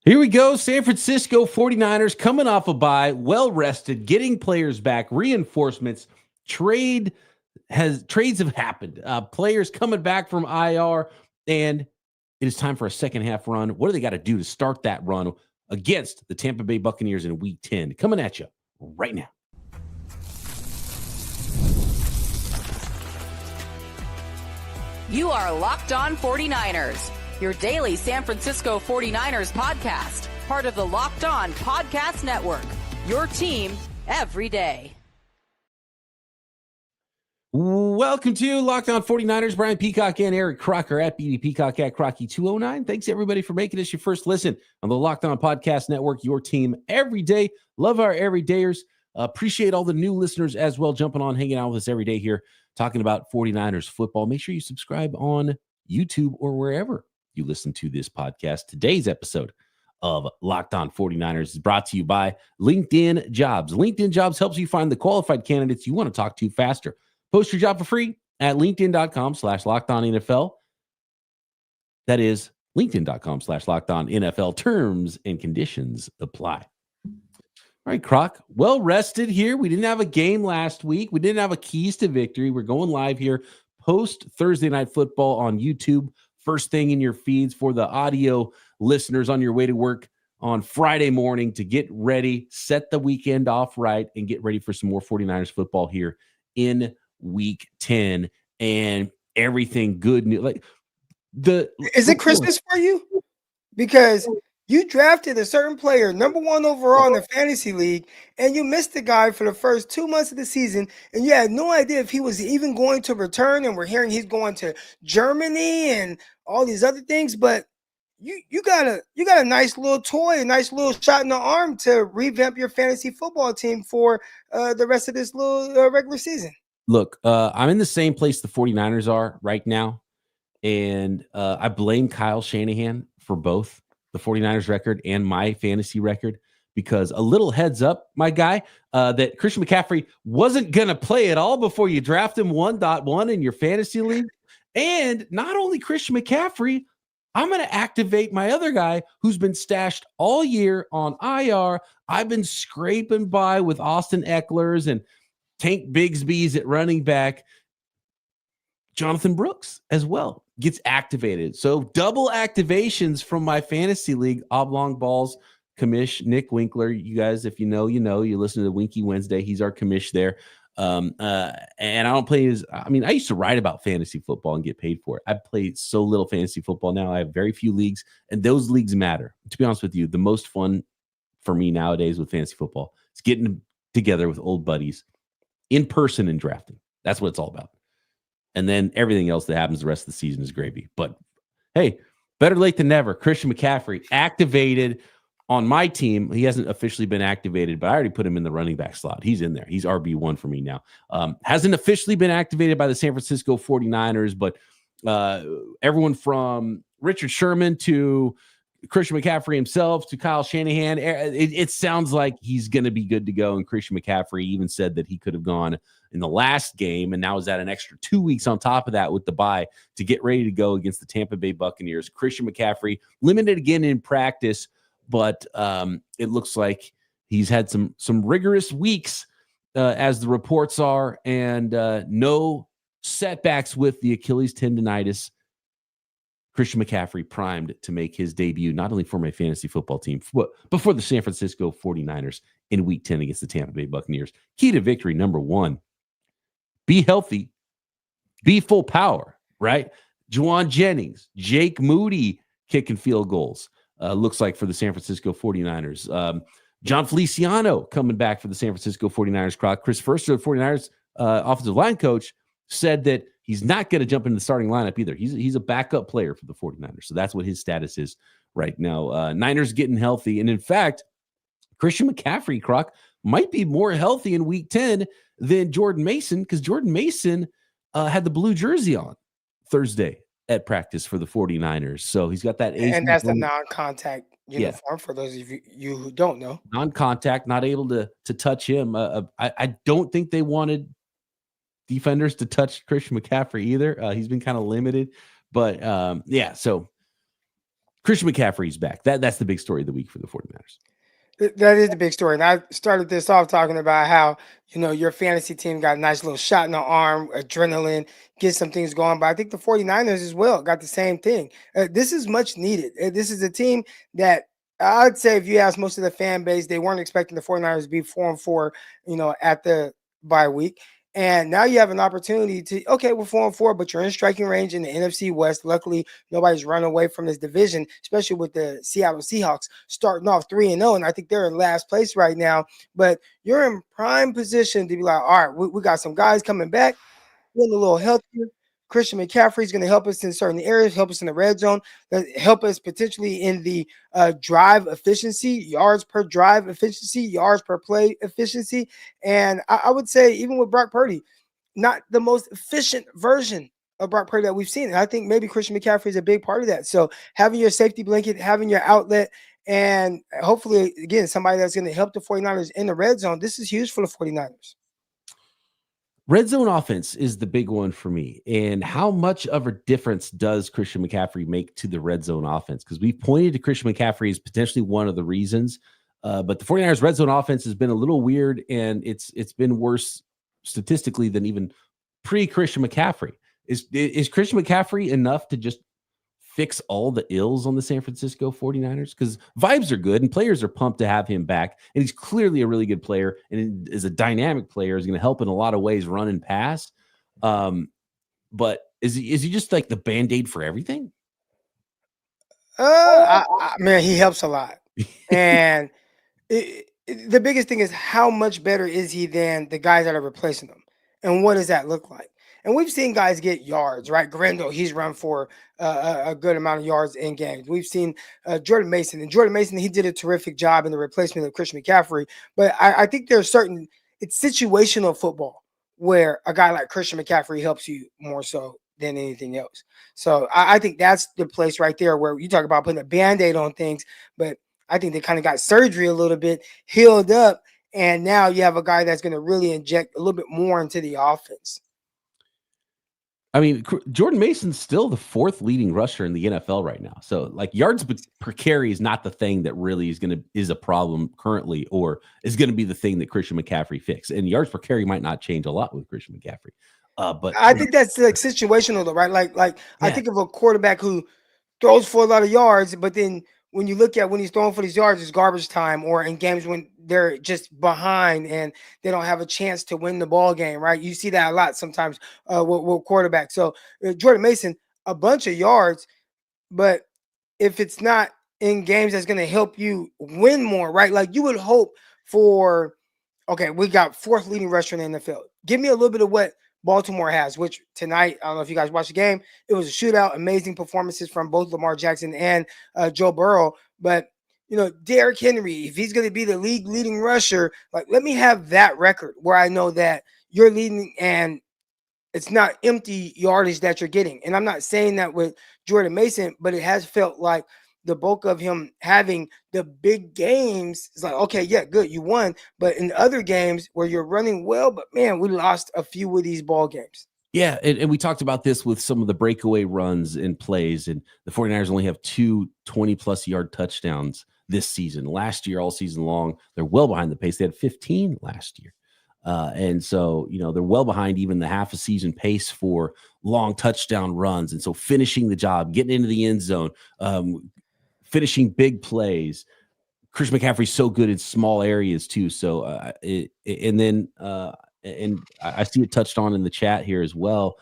Here we go. San Francisco 49ers coming off a bye, well-rested, getting players back, reinforcements, trades have happened. Players coming back from IR, and it is time for a second half run. What do they got to do to start that run against the Tampa Bay Buccaneers in Week 10? Coming at you right now. You are Locked On 49ers, your daily San Francisco 49ers podcast, part of the Locked On Podcast Network, your team every day. Welcome to Locked On 49ers. Brian Peacock and Eric Crocker at BD Peacock at Crocky209. Thanks, everybody, for making this your first listen on the Locked On Podcast Network, your team every day. Love our everydayers. Appreciate all the new listeners as well, jumping on, hanging out with us every day here, talking about 49ers football. Make sure you subscribe on YouTube or wherever you listen to this podcast. Today's episode of Locked On 49ers is brought to you by LinkedIn Jobs. LinkedIn Jobs helps you find the qualified candidates you want to talk to faster. Post your job for free at linkedin.com/LockedOnNFL. That is linkedin.com/LockedOnNFL. Terms and conditions apply. All right, Croc, well rested here. We didn't have a game last week. We didn't have a keys to victory. We're going live here post Thursday Night Football on YouTube. First thing in your feeds for the audio listeners on your way to work on Friday morning to get ready, set the weekend off right, and get ready for some more 49ers football here in Week 10. And everything good news. Is it Christmas for you? Because you drafted a certain player, number 1 overall in the fantasy league, and you missed the guy for the first 2 months of the season, and you had no idea if he was even going to return, and we're hearing he's going to Germany and all these other things, but you got a nice little toy, a nice little shot in the arm to revamp your fantasy football team for the rest of this little regular season. Look, I'm in the same place the 49ers are right now, and I blame Kyle Shanahan for both the 49ers record and my fantasy record, because a little heads up, my guy, that Christian McCaffrey wasn't going to play at all before you draft him 1.1 in your fantasy league. And not only Christian McCaffrey, I'm going to activate my other guy who's been stashed all year on IR. I've been scraping by with Austin Eckler's and Tank Bigsby's at running back. Jonathan Brooks as well gets activated. So double activations from my fantasy league, Oblong Balls commish, Nick Winkler. You guys, if you know, you listen to Winky Wednesday. He's our commish there. And I don't play I used to write about fantasy football and get paid for it. I play so little fantasy football now. I have very few leagues, and those leagues matter. To be honest with you, the most fun for me nowadays with fantasy football is getting together with old buddies in person and drafting. That's what it's all about. And then everything else that happens the rest of the season is gravy. But hey, better late than never. Christian McCaffrey activated on my team. He hasn't officially been activated, but I already put him in the running back slot. He's in there. He's RB1 for me now. Hasn't officially been activated by the San Francisco 49ers, but everyone from Richard Sherman to Christian McCaffrey himself to Kyle Shanahan, it sounds like he's going to be good to go. And Christian McCaffrey even said that he could have gone in the last game, and now is that an extra 2 weeks on top of that with the bye to get ready to go against the Tampa Bay Buccaneers. Christian McCaffrey limited again in practice, but it looks like he's had some rigorous weeks as the reports are, and no setbacks with the Achilles tendonitis. Christian McCaffrey primed to make his debut, not only for my fantasy football team, but for the San Francisco 49ers in Week 10 against the Tampa Bay Buccaneers. Key to victory, number 1, be healthy, be full power, right? Juwan Jennings, Jake Moody kicking field goals, looks like for the San Francisco 49ers. John Feliciano coming back for the San Francisco 49ers. Croc. Chris Foerster, the 49ers offensive line coach, said that he's not going to jump into the starting lineup either. He's a backup player for the 49ers. So that's what his status is right now. Niners getting healthy. And in fact, Christian McCaffrey, Croc, might be more healthy in Week 10 than Jordan Mason, because Jordan Mason had the blue jersey on Thursday at practice for the 49ers. So he's got that. And that's the non-contact uniform for those of you who don't know. Non-contact, not able to touch him. I don't think they wanted defenders to touch Christian McCaffrey either. He's been kind of limited. But, so Christian McCaffrey's back. That's the big story of the week for the 49ers. That is the big story. And I started this off talking about how, your fantasy team got a nice little shot in the arm, adrenaline, get some things going. But I think the 49ers as well got the same thing. This is much needed. This is a team that I'd say if you ask most of the fan base, they weren't expecting the 49ers to be 4-4, at the bye week. And now you have an opportunity to, okay, we're 4-4, but you're in striking range in the NFC West. Luckily, nobody's run away from this division, especially with the Seattle Seahawks starting off 3-0. And I think they're in last place right now. But you're in prime position to be like, all right, we got some guys coming back, getting a little healthier. Christian McCaffrey is going to help us in certain areas, help us in the red zone, help us potentially in the drive efficiency, yards per drive efficiency, yards per play efficiency. And I would say even with Brock Purdy, not the most efficient version of Brock Purdy that we've seen. And I think maybe Christian McCaffrey is a big part of that. So having your safety blanket, having your outlet, and hopefully, again, somebody that's going to help the 49ers in the red zone, this is huge for the 49ers. Red zone offense is the big one for me. And how much of a difference does Christian McCaffrey make to the red zone offense? Because we've pointed to Christian McCaffrey as potentially one of the reasons. But the 49ers red zone offense has been a little weird, and it's been worse statistically than even pre-Christian McCaffrey. Is Christian McCaffrey enough to just fix all the ills on the San Francisco 49ers? Because vibes are good and players are pumped to have him back. And he's clearly a really good player and is a dynamic player. Is going to help in a lot of ways, run and pass. But is he just like the Band-Aid for everything? Man, he helps a lot. And the biggest thing is how much better is he than the guys that are replacing him? And what does that look like? And we've seen guys get yards, right? Grendel, he's run for a good amount of yards in games. We've seen Jordan Mason. And Jordan Mason, he did a terrific job in the replacement of Christian McCaffrey. But I think there's it's situational football where a guy like Christian McCaffrey helps you more so than anything else. So I think that's the place right there where you talk about putting a Band-Aid on things. But I think they kind of got surgery a little bit, healed up. And now you have a guy that's going to really inject a little bit more into the offense. I mean, Jordan Mason's still the fourth leading rusher in the NFL right now. So, like, yards per carry is not the thing that really is a problem currently, or is going to be the thing that Christian McCaffrey fixed. And yards per carry might not change a lot with Christian McCaffrey. But I think that's like situational, though, right? Like yeah. I think of a quarterback who throws for a lot of yards, but then when you look at when he's throwing for these yards, it's garbage time, or in games when they're just behind and they don't have a chance to win the ball game, right? You see that a lot sometimes with quarterbacks. So Jordan Mason, a bunch of yards, but if it's not in games that's going to help you win more, right? Like you would hope for, okay, we got fourth leading rusher in the NFL. Give me a little bit of what Baltimore has, which tonight, I don't know if you guys watched the game, it was a shootout, amazing performances from both Lamar Jackson and Joe Burrow. But, Derrick Henry, if he's going to be the league leading rusher, like let me have that record where I know that you're leading and it's not empty yardage that you're getting. And I'm not saying that with Jordan Mason, but it has felt like the bulk of him having the big games is like, okay, yeah, good, you won. But in other games where you're running well, but man, we lost a few of these ball games. Yeah, and we talked about this with some of the breakaway runs and plays, and the 49ers only have 2 20-plus yard touchdowns this season. Last year, all season long, they're well behind the pace. They had 15 last year. And so, they're well behind even the half a season pace for long touchdown runs. And so finishing the job, getting into the end zone, finishing big plays. Christian McCaffrey's so good in small areas too. So, and I see it touched on in the chat here as well.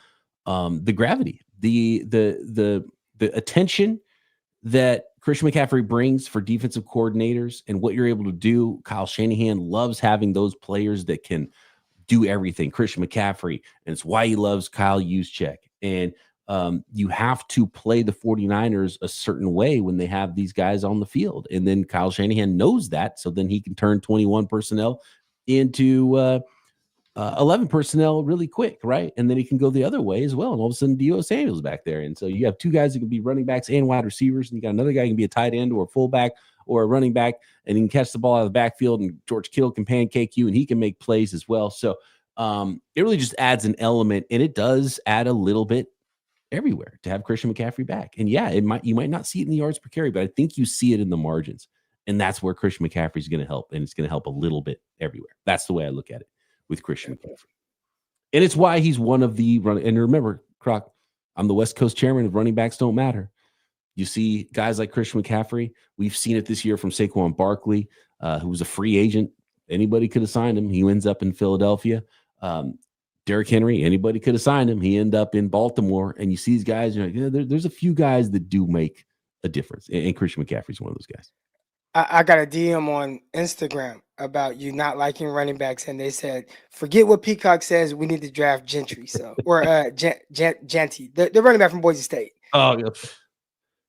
The gravity, the attention that Christian McCaffrey brings for defensive coordinators and what you're able to do. Kyle Shanahan loves having those players that can do everything. Christian McCaffrey, and it's why he loves Kyle Juszczyk. And you have to play the 49ers a certain way when they have these guys on the field. And then Kyle Shanahan knows that, so then he can turn 21 personnel into 11 personnel really quick, right? And then he can go the other way as well. And all of a sudden, Deebo Samuel's back there. And so you have two guys that can be running backs and wide receivers, and you got another guy who can be a tight end or a fullback or a running back, and he can catch the ball out of the backfield, and George Kittle can pancake you, and he can make plays as well. So it really just adds an element, and it does add a little bit everywhere to have Christian McCaffrey back. And yeah, you might not see it in the yards per carry, but I think you see it in the margins. And that's where Christian McCaffrey is going to help. And it's going to help a little bit everywhere. That's the way I look at it with Christian McCaffrey. And it's why he's one of the run. And remember, Croc, I'm the West Coast chairman of running backs don't matter. You see guys like Christian McCaffrey. We've seen it this year from Saquon Barkley, who was a free agent. Anybody could have signed him. He ends up in Philadelphia. Derrick Henry, anybody could have signed him. He ended up in Baltimore. And you see these guys, you're like, yeah, there's a few guys that do make a difference. And Christian McCaffrey is one of those guys. I got a DM on Instagram about you not liking running backs, and they said, forget what Peacock says. We need to draft Gentry. So or Genty, the running back from Boise State. Oh,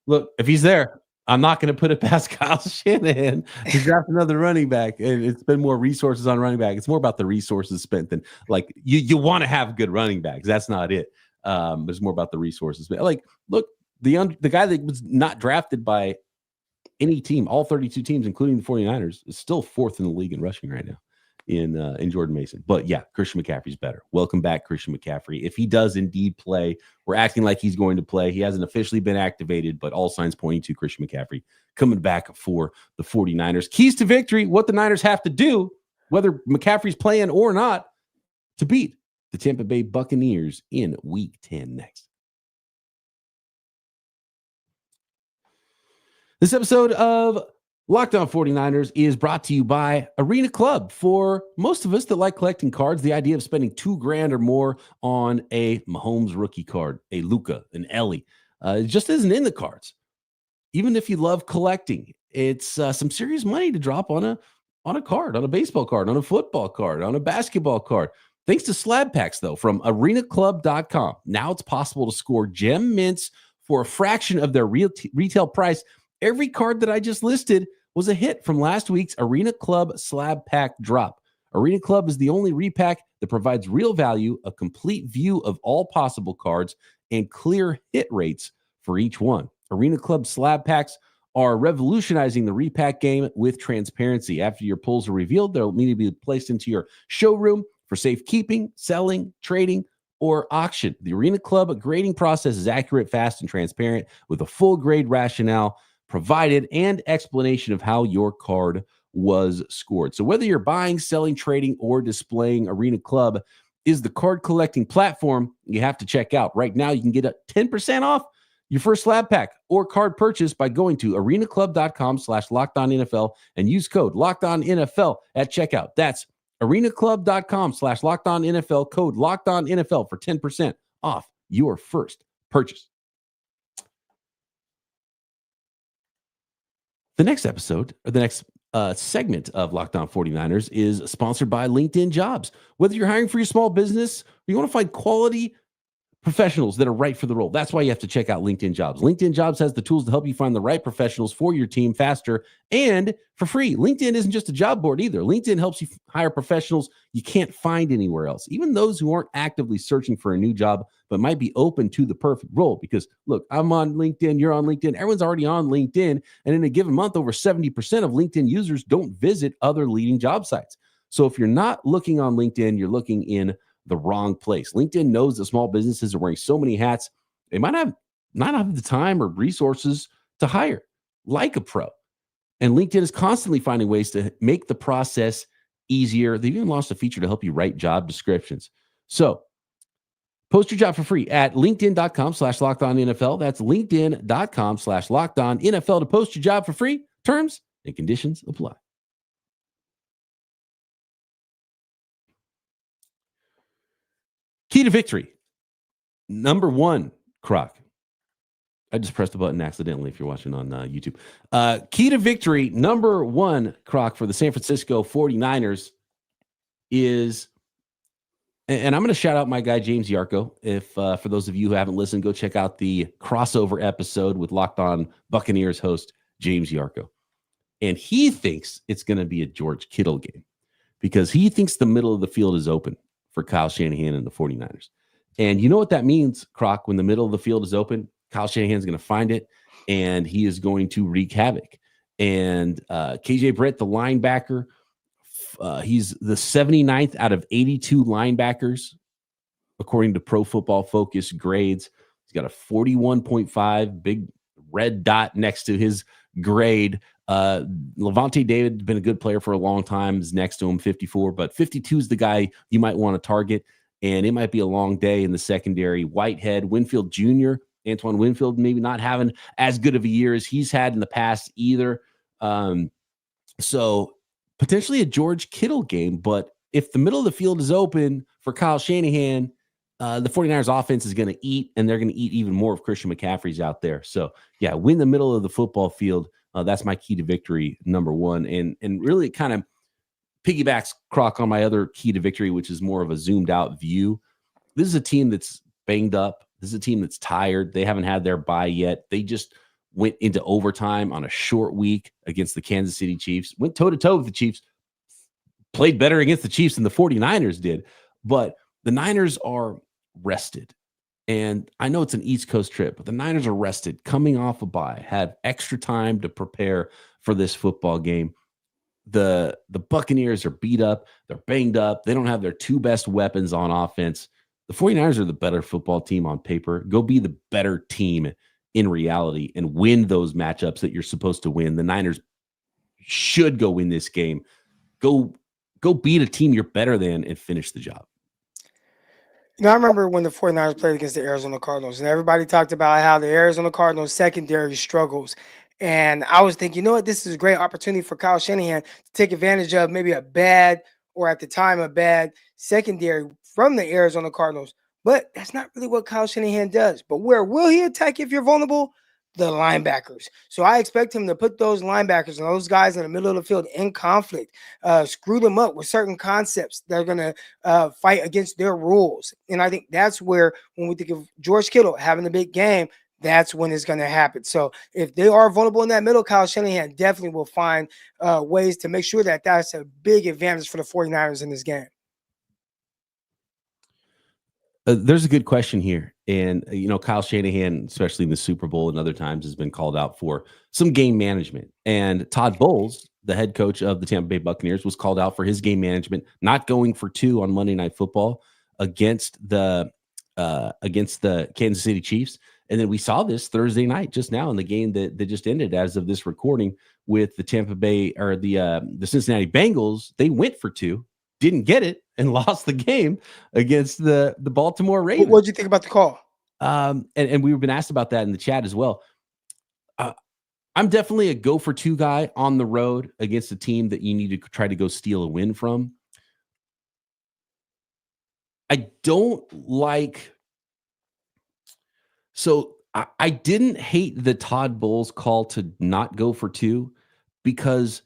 look, if he's there, I'm not going to put it past Kyle Shanahan to draft another running back. And it's been more resources on running back. It's more about the resources spent than like you want to have good running backs. That's not it. It's more about the resources. Like, look, the guy that was not drafted by any team, all 32 teams, including the 49ers, is still fourth in the league in rushing right now in Jordan Mason. But yeah, Christian McCaffrey's better. Welcome back, Christian McCaffrey. If he does indeed play, we're acting like he's going to play. He hasn't officially been activated, but all signs pointing to Christian McCaffrey coming back for the 49ers. Keys to victory, what the Niners have to do, whether McCaffrey's playing or not, to beat the Tampa Bay Buccaneers in Week 10 next. This episode of Locked On 49ers is brought to you by Arena Club. For most of us that like collecting cards, the idea of spending $2,000 or more on a Mahomes rookie card, a Luka, an Ellie, it just isn't in the cards. Even if you love collecting, it's some serious money to drop on a card, on a baseball card, on a football card, on a basketball card. Thanks to slab packs, though, from arenaclub.com. Now it's possible to score gem mints for a fraction of their retail price. Every card that I just listed was a hit from last week's Arena Club slab pack drop. Arena Club is the only repack that provides real value, a complete view of all possible cards, and clear hit rates for each one. Arena Club slab packs are revolutionizing the repack game with transparency. After your pulls are revealed, they'll immediately be placed into your showroom for safekeeping, selling, trading, or auction. The Arena Club grading process is accurate, fast, and transparent with a full grade rationale provided and explanation of how your card was scored. So whether you're buying, selling, trading, or displaying, Arena Club is the card collecting platform you have to check out. Right now, you can get a 10% off your first slab pack or card purchase by going to arenaclub.com/LockedOnNFL and use code LockedOnNFL at checkout. That's arenaclub.com/LockedOnNFL, code LockedOnNFL for 10% off your first purchase. The next episode, or the next segment of Locked On 49ers is sponsored by LinkedIn Jobs. Whether you're hiring for your small business or you want to find quality professionals that are right for the role, that's why you have to check out LinkedIn Jobs. LinkedIn Jobs has the tools to help you find the right professionals for your team faster and for free. LinkedIn isn't just a job board either. LinkedIn helps you hire professionals you can't find anywhere else, even those who aren't actively searching for a new job but might be open to the perfect role. Because look, I'm on LinkedIn, you're on LinkedIn, everyone's already on LinkedIn, and in a given month, over 70% of LinkedIn users don't visit other leading job sites. So if you're not looking on LinkedIn, you're looking in the wrong place. LinkedIn knows that small businesses are wearing so many hats, they might not have the time or resources to hire like a pro. And LinkedIn is constantly finding ways to make the process easier. They've even launched a feature to help you write job descriptions. So post your job for free at linkedin.com/LockedOnNFL. That's linkedin.com/LockedOnNFL to post your job for free. Terms and conditions apply. Key to victory. Number one, Croc. I just pressed the button accidentally if you're watching on YouTube. Key to victory, number one, Croc, for the San Francisco 49ers is, and I'm going to shout out my guy, James Yarko. If for those of you who haven't listened, go check out the crossover episode with Locked On Buccaneers host James Yarko. And he thinks it's going to be a George Kittle game because he thinks the middle of the field is open for Kyle Shanahan and the 49ers. And you know what that means, Croc, when the middle of the field is open? Kyle Shanahan's going to find it, and he is going to wreak havoc. And KJ Britt, the linebacker, he's the 79th out of 82 linebackers, according to Pro Football Focus grades. He's got a 41.5, big red dot next to his grade. Levante David has been a good player for a long time. Is next to him, 54, but 52 is the guy you might want to target. And it might be a long day in the secondary. Whitehead, Winfield Jr., Antoine Winfield, maybe not having as good of a year as he's had in the past either. So potentially a George Kittle game. But if the middle of the field is open for Kyle Shanahan, the 49ers offense is going to eat, and they're going to eat even more if Christian McCaffrey's out there. So, yeah, win the middle of the football field. That's my key to victory, number one. And really it kind of piggybacks Croc on my other key to victory, which is more of a zoomed out view. This is a team that's banged up. This is a team that's tired. They haven't had their bye yet. They just went into overtime on a short week against the Kansas City Chiefs, went toe-to-toe with the Chiefs, played better against the Chiefs than the 49ers did. But the Niners are rested. And I know it's an East Coast trip, but the Niners are rested, coming off a bye, have extra time to prepare for this football game. The Buccaneers are beat up. They're banged up. They don't have their two best weapons on offense. The 49ers are the better football team on paper. Go be the better team in reality and win those matchups that you're supposed to win. The Niners should go win this game. Go beat a team you're better than and finish the job. You know, I remember when the 49ers played against the Arizona Cardinals, and everybody talked about how the Arizona Cardinals secondary struggles. And I was thinking, you know what, this is a great opportunity for Kyle Shanahan to take advantage of maybe a bad, or at the time, a bad secondary from the Arizona Cardinals. But that's not really what Kyle Shanahan does. But where will he attack if you're vulnerable? The linebackers. So I expect him to put those linebackers and those guys in the middle of the field in conflict, screw them up with certain concepts that are going to fight against their rules. And I think that's where, when we think of George Kittle having a big game, that's when it's going to happen. So if they are vulnerable in that middle, Kyle Shanahan definitely will find ways to make sure that that's a big advantage for the 49ers in this game. There's a good question here. And, Kyle Shanahan, especially in the Super Bowl and other times, has been called out for some game management. And Todd Bowles, the head coach of the Tampa Bay Buccaneers, was called out for his game management, not going for two on Monday Night Football against the Kansas City Chiefs. And then we saw this Thursday night just now in the game that just ended as of this recording with the Tampa Bay, or the Cincinnati Bengals. They went for two, didn't get it, and lost the game against the Baltimore Ravens. What did you think about the call? And we've been asked about that in the chat as well. I'm definitely a go for two guy on the road against a team that you need to try to go steal a win from. I don't like. So I didn't hate the Todd Bowles call to not go for two, because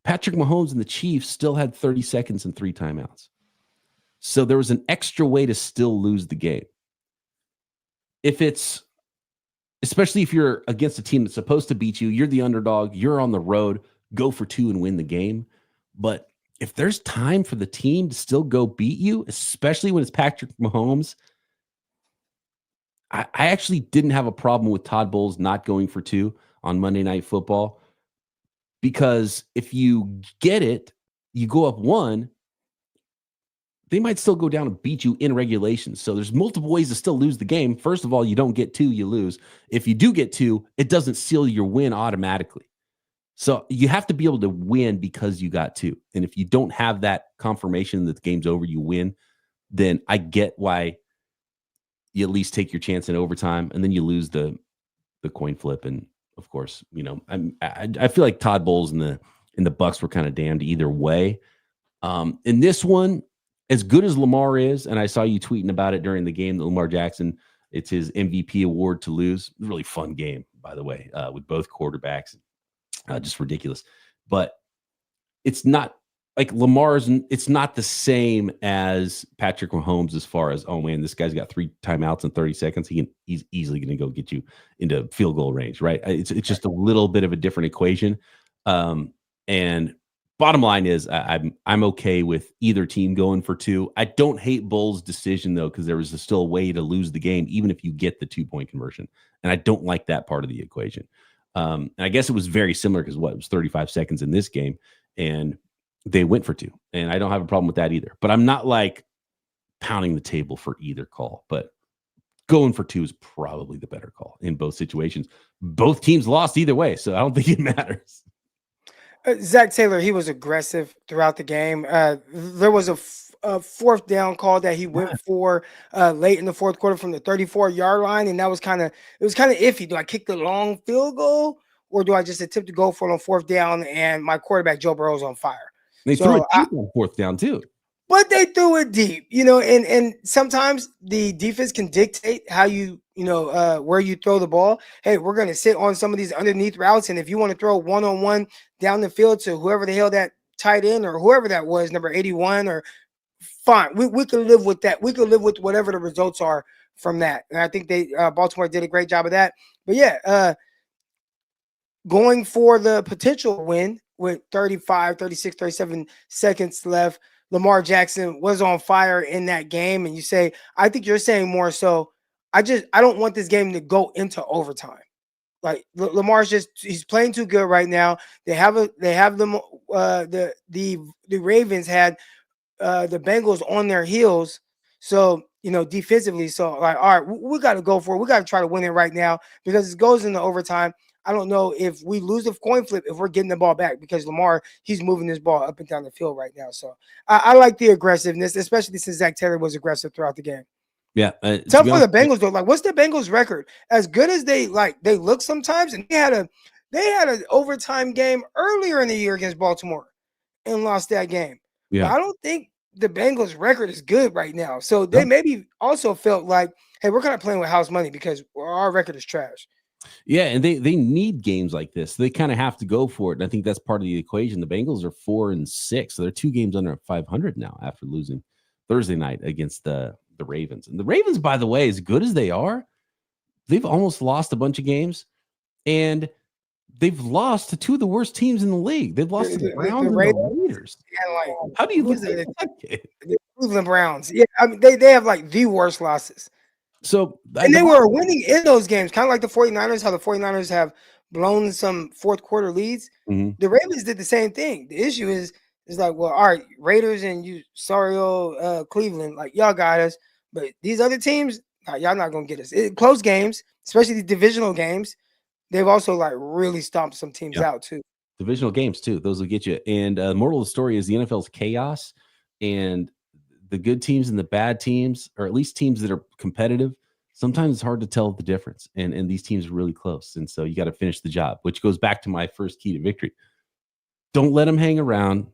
Patrick Mahomes and the Chiefs still had 30 seconds and 3 timeouts. So there was an extra way to still lose the game. Especially if you're against a team that's supposed to beat you, you're the underdog, you're on the road, go for two and win the game. But if there's time for the team to still go beat you, especially when it's Patrick Mahomes, I actually didn't have a problem with Todd Bowles not going for two on Monday Night Football, because if you get it, you go up one, they might still go down and beat you in regulation. So there's multiple ways to still lose the game. First of all, you don't get two, you lose. If you do get two, it doesn't seal your win automatically. So you have to be able to win because you got two. And if you don't have that confirmation that the game's over, you win, then I get why you at least take your chance in overtime, and then you lose the coin flip. And of course, I feel like Todd Bowles and the Bucs were kind of damned either way. In this one, as good as Lamar is, and I saw you tweeting about it during the game that Lamar Jackson, it's his MVP award to lose. Really fun game, by the way, with both quarterbacks. Just ridiculous. But it's not like it's not the same as Patrick Mahomes as far as, oh man, this guy's got 3 timeouts in 30 seconds. He's easily going to go get you into field goal range, right? It's just a little bit of a different equation. And bottom line is I'm okay with either team going for two. I don't hate Bowles' decision though, because there was still a way to lose the game, even if you get the 2-point conversion. And I don't like that part of the equation. And I guess it was very similar because it was 35 seconds in this game, and they went for two. And I don't have a problem with that either. But I'm not like pounding the table for either call. But going for 2 is probably the better call in both situations. Both teams lost either way, so I don't think it matters. Zach Taylor, he was aggressive throughout the game. There was a fourth down call that he went for late in the fourth quarter from the 34-yard line, and that was kind of iffy. Do I kick the long field goal, or do I just attempt to go for it on fourth down and my quarterback Joe Burrow's on fire? They threw it deep on fourth down too. But they threw it deep, and sometimes the defense can dictate how where you throw the ball. Hey, we're going to sit on some of these underneath routes, and if you want to throw one-on-one down the field to whoever the hell that tight end or whoever that was, number 81, or fine, we could live with that. We could live with whatever the results are from that. And I think Baltimore did a great job of that. But yeah, going for the potential win with 35, 36, 37 seconds left, Lamar Jackson was on fire in that game. And you say, I think you're saying more so, I don't want this game to go into overtime. Like Lamar's he's playing too good right now. They have them. The Ravens had the Bengals on their heels. So, defensively. So like, all right, we got to go for it. We got to try to win it right now because it goes into overtime. I don't know if we lose the coin flip, if we're getting the ball back, because Lamar, he's moving this ball up and down the field right now. So I like the aggressiveness, especially since Zach Tayller was aggressive throughout the game. Yeah. Tough for the Bengals though. Like, what's the Bengals record? As good as they look sometimes, and they had an overtime game earlier in the year against Baltimore and lost that game. Yeah. But I don't think the Bengals record is good right now. So they maybe also felt like, hey, we're kind of playing with house money because our record is trash. Yeah, and they need games like this. They kind of have to go for it. And I think that's part of the equation. The Bengals are 4-6. So they're 2 games under 500 now after losing Thursday night against the Ravens. And the Ravens, by the way, as good as they are, they've almost lost a bunch of games. And they've lost to 2 of the worst teams in the league. They've lost to the Browns and the Raiders. Yeah, how do you lose the Cleveland Browns? Yeah, I mean, they have the worst losses. So they were winning in those games, kind of like the 49ers, how the 49ers have blown some fourth quarter leads. Mm-hmm. The Ravens did the same thing. The issue is like, well, all right, Raiders and you, sorry, Cleveland, like y'all got us, but these other teams, y'all not gonna get us. Close games, especially the divisional games, they've also really stomped some teams out too. Divisional games too; those will get you. And the moral of the story is the NFL's chaos, and the good teams and the bad teams, or at least teams that are competitive, sometimes it's hard to tell the difference. And these teams are really close. And so you got to finish the job, which goes back to my first key to victory. Don't let them hang around.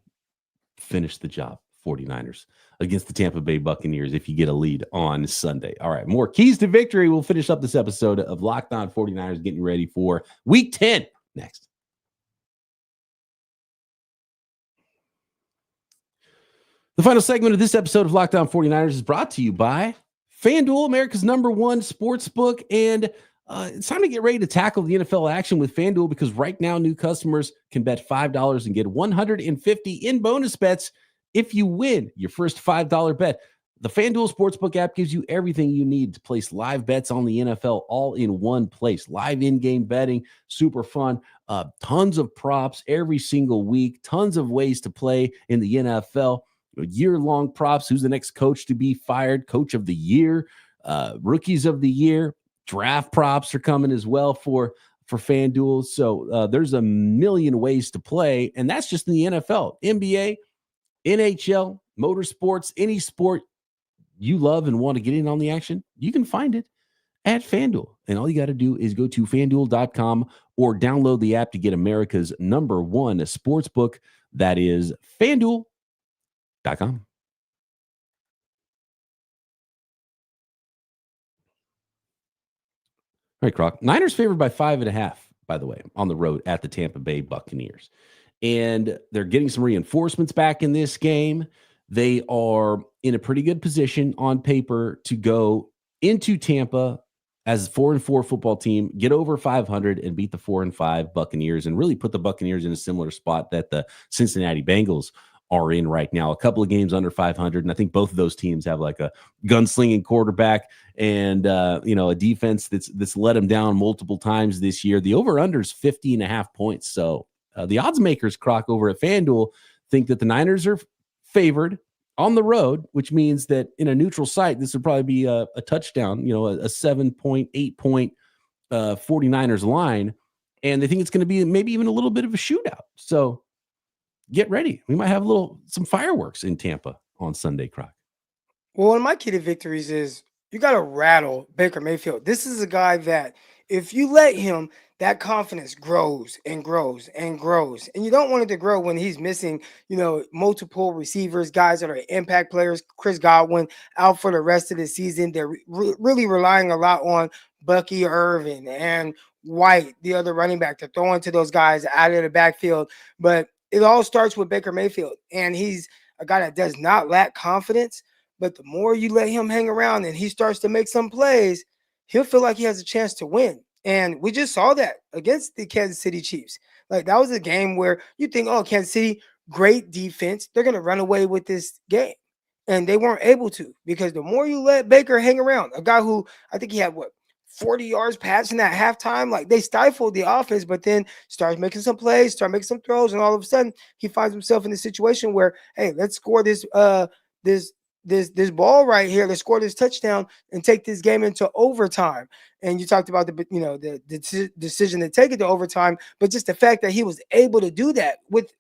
Finish the job. 49ers against the Tampa Bay Buccaneers if you get a lead on Sunday. All right, more keys to victory. We'll finish up this episode of Locked On 49ers, getting ready for Week 10 next. The final segment of this episode of Locked On 49ers is brought to you by FanDuel, America's #1 sportsbook. And it's time to get ready to tackle the NFL action with FanDuel, because right now new customers can bet $5 and get $150 in bonus bets if you win your first $5 bet. The FanDuel Sportsbook app gives you everything you need to place live bets on the NFL all in one place. Live in-game betting, super fun, tons of props every single week, tons of ways to play in the NFL. Year-long props, who's the next coach to be fired, coach of the year, rookies of the year, draft props are coming as well for FanDuel. So there's a million ways to play, and that's just in the NFL, NBA, NHL, motorsports, any sport you love and want to get in on the action, you can find it at FanDuel. And all you got to do is go to FanDuel.com or download the app to get America's #1 sportsbook. That is FanDuel.com. All right, Croc. Niners favored by 5.5, by the way, on the road at the Tampa Bay Buccaneers. And they're getting some reinforcements back in this game. They are in a pretty good position on paper to go into Tampa as a 4-4 football team, get over 500 and beat the 4-5 Buccaneers, and really put the Buccaneers in a similar spot that the Cincinnati Bengals are in right now. A couple of games under 500, and I think both of those teams have like a gunslinging quarterback and a defense that's let them down multiple times this year. The over/under is 50.5 points. So the odds makers, Croc, over at FanDuel think that the Niners are favored on the road, which means that in a neutral site, this would probably be a touchdown, a 7.8 point 49ers line. And they think it's going to be maybe even a little bit of a shootout. So get ready. We might have some fireworks in Tampa on Sunday, Croc. Well, one of my key to victories is you got to rattle Baker Mayfield. This is a guy that if you let him, that confidence grows and grows and grows. And you don't want it to grow when he's missing, multiple receivers, guys that are impact players. Chris Godwin out for the rest of the season. They're really relying a lot on Bucky Irvin and White, the other running back, to throw into those guys out of the backfield. But it all starts with Baker Mayfield. And he's a guy that does not lack confidence. But the more you let him hang around and he starts to make some plays, he'll feel like he has a chance to win. And we just saw that against the Kansas City Chiefs. Like, that was a game where you think, oh, Kansas City, great defense. They're going to run away with this game. And they weren't able to, because the more you let Baker hang around, a guy who I think he had 40 yards passing at halftime, like, they stifled the offense, but then starts making some plays, start making some throws, and all of a sudden he finds himself in a situation where, hey, let's score this ball right here. Let's score this touchdown and take this game into overtime. And you talked about the decision to take it to overtime, but just the fact that he was able to do that with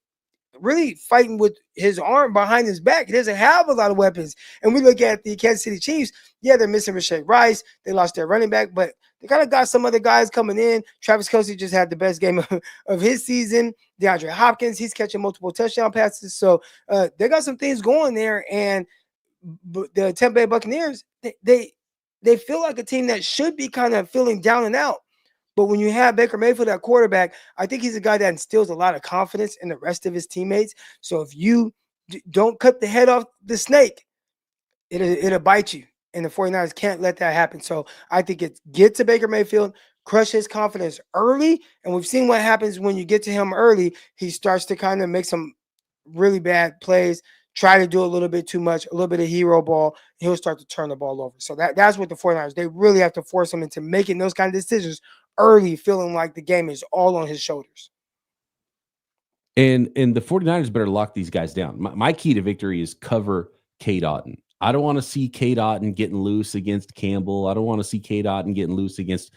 really fighting with his arm behind his back. He doesn't have a lot of weapons. And we look at the Kansas City Chiefs. Yeah, they're missing Rashad Rice. They lost their running back, but they kind of got some other guys coming in. Travis Kelce just had the best game of his season. DeAndre Hopkins, he's catching multiple touchdown passes. So they got some things going there. And the Tampa Bay Buccaneers, they feel like a team that should be kind of feeling down and out. But when you have Baker Mayfield at quarterback, I think he's a guy that instills a lot of confidence in the rest of his teammates. So if you don't cut the head off the snake, it'll bite you. And the 49ers can't let that happen. So I think it's get to Baker Mayfield, crush his confidence early. And we've seen what happens when you get to him early. He starts to kind of make some really bad plays, try to do a little bit too much, a little bit of hero ball, he'll start to turn the ball over. So that's what the 49ers, they really have to force him into making those kind of decisions early, feeling like the game is all on his shoulders. And the 49ers better lock these guys down. My key to victory is cover Cade Otton. I don't want to see Cade Otton getting loose against Campbell. I don't want to see Cade Otton getting loose against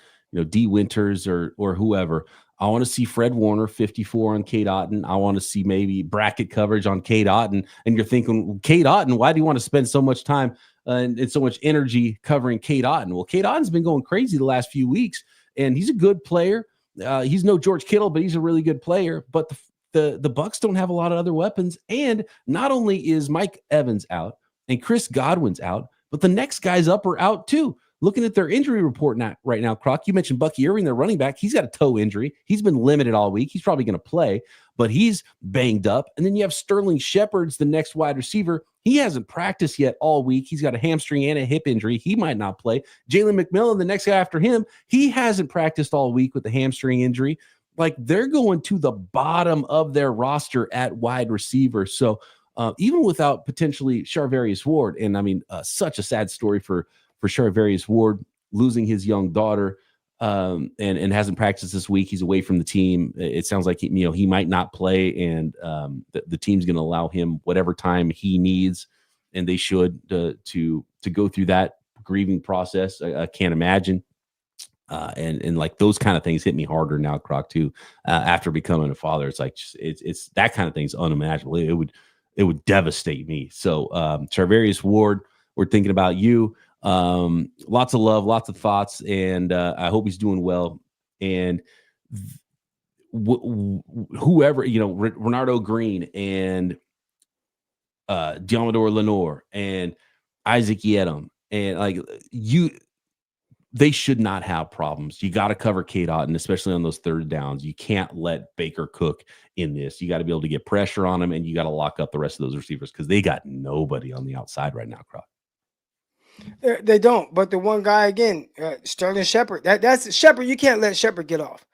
D. Winters or whoever. I want to see Fred Warner 54 on Cade Otton. I want to see maybe bracket coverage on Cade Otton. And you're thinking, well, Cade Otton, why do you want to spend so much time and so much energy covering Cade Otton? Well, Cade Otton's been going crazy the last few weeks, and he's a good player. He's no George Kittle, but he's a really good player. But the Bucs don't have a lot of other weapons. And not only is Mike Evans out and Chris Godwin's out, but the next guy's up or out too. Looking at their injury report right now, Croc, you mentioned Bucky Irving, their running back. He's got a toe injury. He's been limited all week. He's probably going to play, but he's banged up. And then you have Sterling Shepard's the next wide receiver. He hasn't practiced yet all week. He's got a hamstring and a hip injury. He might not play. Jalen McMillan, the next guy after him, he hasn't practiced all week with the hamstring injury. Like, they're going to the bottom of their roster at wide receiver. So even without potentially Charvarius Ward, and I mean, such a sad story for Charvarius Ward, losing his young daughter, and hasn't practiced this week. He's away from the team. It sounds like he might not play, and the team's going to allow him whatever time he needs, and they should to go through that grieving process. I can't imagine. And like those kind of things hit me harder now, Croc, too. After becoming a father, it's like it's that kind of thing's unimaginable. It would devastate me. So Charvarius Ward, we're thinking about you. Lots of love, lots of thoughts, and I hope he's doing well. And whoever, Renardo Green and Diamador Lenore and Isaac Yedem, and they should not have problems. You got to cover Cade Otton, especially on those third downs. You can't let Baker cook in this. You got to be able to get pressure on him, and you got to lock up the rest of those receivers because they got nobody on the outside right now, Croc. They don't. But the one guy, again, Sterling Shepard, that's Shepard. You can't let Shepard get off.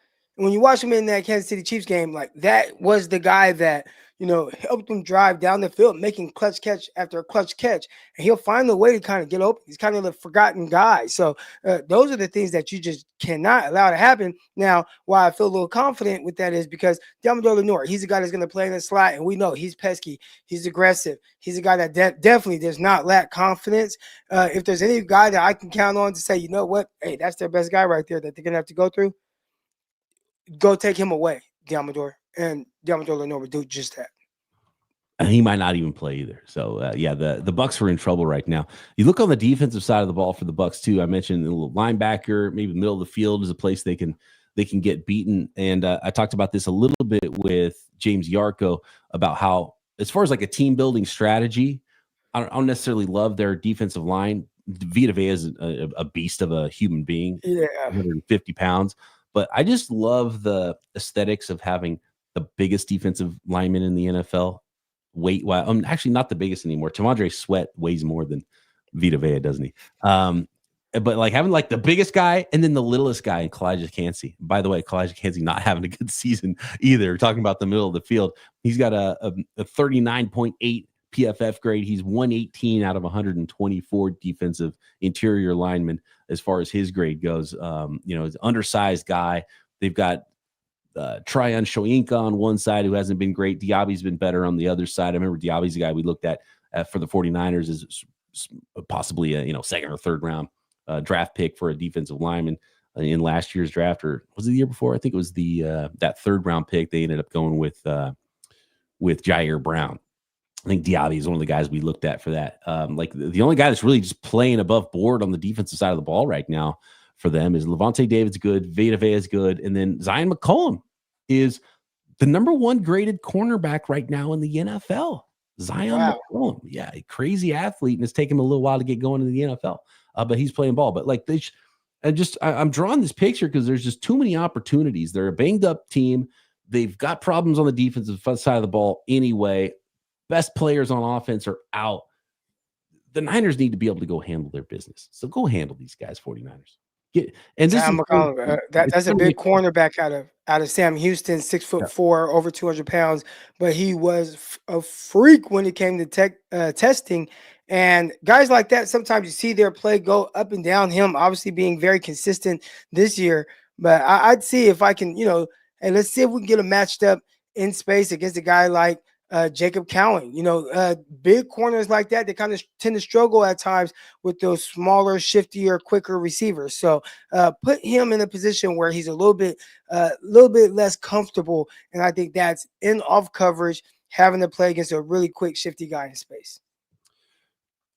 And when you watch him in that Kansas City Chiefs game, like that was the guy that, helped them drive down the field, making clutch catch after a clutch catch. And he'll find a way to kind of get open. He's kind of the forgotten guy. So those are the things that you just cannot allow to happen. Now, why I feel a little confident with that is because Deommodore Lenoir, he's a guy that's going to play in the slot, and we know he's pesky. He's aggressive. He's a guy that definitely does not lack confidence. If there's any guy that I can count on to say, you know what, hey, that's their best guy right there that they're going to have to go through, go take him away, Deommodore. And Deommodore Lenoir would do just that. And he might not even play either. So, the Bucs are in trouble right now. You look on the defensive side of the ball for the Bucs too. I mentioned a little linebacker, maybe middle of the field is a place they can get beaten. And I talked about this a little bit with James Yarko about how, as far as like a team building strategy, I don't necessarily love their defensive line. Vita Vea is a beast of a human being, 150 pounds. But I just love the aesthetics of having the biggest defensive lineman in the NFL. I'm actually not the biggest anymore. T'Vondre Sweat weighs more than Vita Vea, doesn't he? But like having like the biggest guy and then the littlest guy in Kalijah Kancey. By the way, Kalijah Kancey not having a good season either. We're talking about the middle of the field. He's got a 39.8 PFF grade. He's 118 out of 124 defensive interior linemen as far as his grade goes. He's an undersized guy. They've got Tryon Shoyinka on one side, who hasn't been great. Diaby's been better on the other side. I remember Diaby's the guy we looked at for the 49ers as possibly a second or third round draft pick for a defensive lineman in last year's draft, or was it the year before? I think it was that third round pick. They ended up going with Jair Brown. I think Diaby is one of the guys we looked at for that. The only guy that's really just playing above board on the defensive side of the ball right now for them is Levante David's good, Vita Vea is good, and then Zion McCollum is the number one graded cornerback right now in the NFL. Zion McCollum, a crazy athlete, and it's taken him a little while to get going in the NFL, but he's playing ball. But like I'm drawing this picture because there's just too many opportunities. They're a banged up team. They've got problems on the defensive side of the ball anyway. Best players on offense are out. The Niners need to be able to go handle their business. So go handle these guys, 49ers. That's a big cornerback out of Sam Houston, 6'4", over 200 pounds. But he was a freak when it came to testing. And guys like that, sometimes you see their play go up and down. Him obviously being very consistent this year. But I'd see if I can, hey, let's see if we can get him matched up in space against a guy like Jacob Cowan. Big corners like that, they kind of tend to struggle at times with those smaller, shiftier, quicker receivers. So put him in a position where he's a little bit less comfortable. And I think that's in off coverage, having to play against a really quick, shifty guy in space.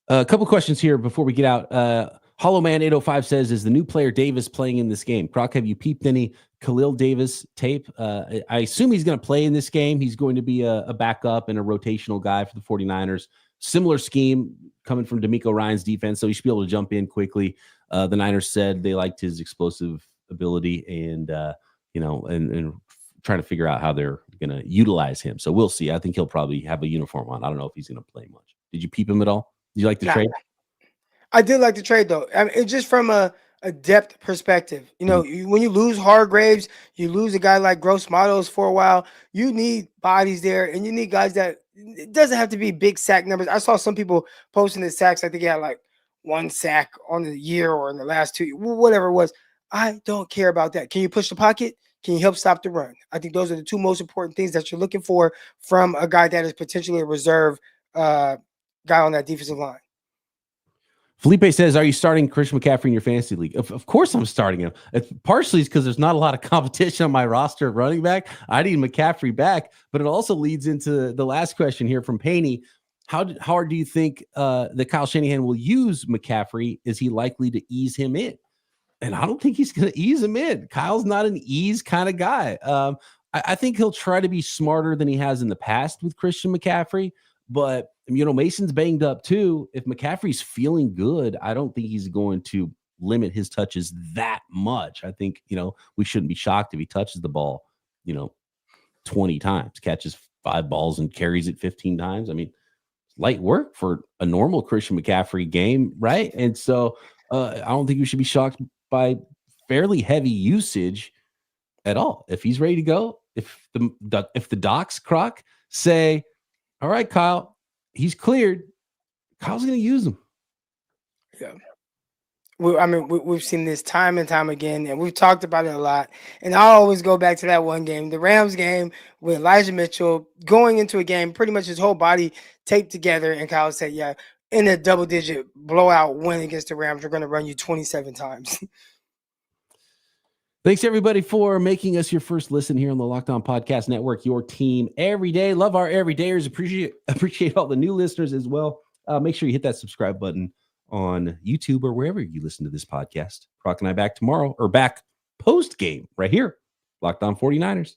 A couple questions here before we get out. Hollow Man 805 says, is the new player Davis playing in this game? Croc, have you peeped any Khalil Davis tape? I assume he's going to play in this game. He's going to be a backup and a rotational guy for the 49ers. Similar scheme coming from D'Amico Ryan's defense, so he should be able to jump in quickly. The Niners said they liked his explosive ability and trying to figure out how they're going to utilize him. So we'll see. I think he'll probably have a uniform on. I don't know if he's going to play much. Did you peep him at all? Did you like the trade? I did like the trade, though. I mean, it's just from a depth perspective. When you lose Hargraves, you lose a guy like Gross Matos for a while. You need bodies there, and you need guys that it doesn't have to be big sack numbers. I saw some people posting the sacks. I think he had like 1 sack on the year or in the last 2, whatever it was. I don't care about that. Can you push the pocket? Can you help stop the run? I think those are the two most important things that you're looking for from a guy that is potentially a reserve guy on that defensive line. Felipe says, are you starting Christian McCaffrey in your fantasy league? Of course I'm starting him. Partially it's because there's not a lot of competition on my roster of running back. I need McCaffrey back, but it also leads into the last question here from Paney. How hard do you think that Kyle Shanahan will use McCaffrey? Is he likely to ease him in? And I don't think he's going to ease him in. Kyle's not an ease kind of guy. I think he'll try to be smarter than he has in the past with Christian McCaffrey, but Mason's banged up too. If McCaffrey's feeling good, I don't think he's going to limit his touches that much. I think, we shouldn't be shocked if he touches the ball, 20 times, catches 5 balls and carries it 15 times. I mean, light work for a normal Christian McCaffrey game, right? And so I don't think we should be shocked by fairly heavy usage. at all. If he's ready to go, if the docs, Croc, say, all right, Kyle, he's cleared, Kyle's going to use him. Yeah. We've seen this time and time again, and we've talked about it a lot. And I always go back to that one game, the Rams game, with Elijah Mitchell going into a game, pretty much his whole body taped together. And Kyle said, yeah, in a double-digit blowout win against the Rams, we're going to run you 27 times. Thanks, everybody, for making us your first listen here on the Locked On Podcast Network, your team every day. Love our everydayers. Appreciate all the new listeners as well. Make sure you hit that subscribe button on YouTube or wherever you listen to this podcast. Croc and I back tomorrow, or back post-game right here. Locked On 49ers.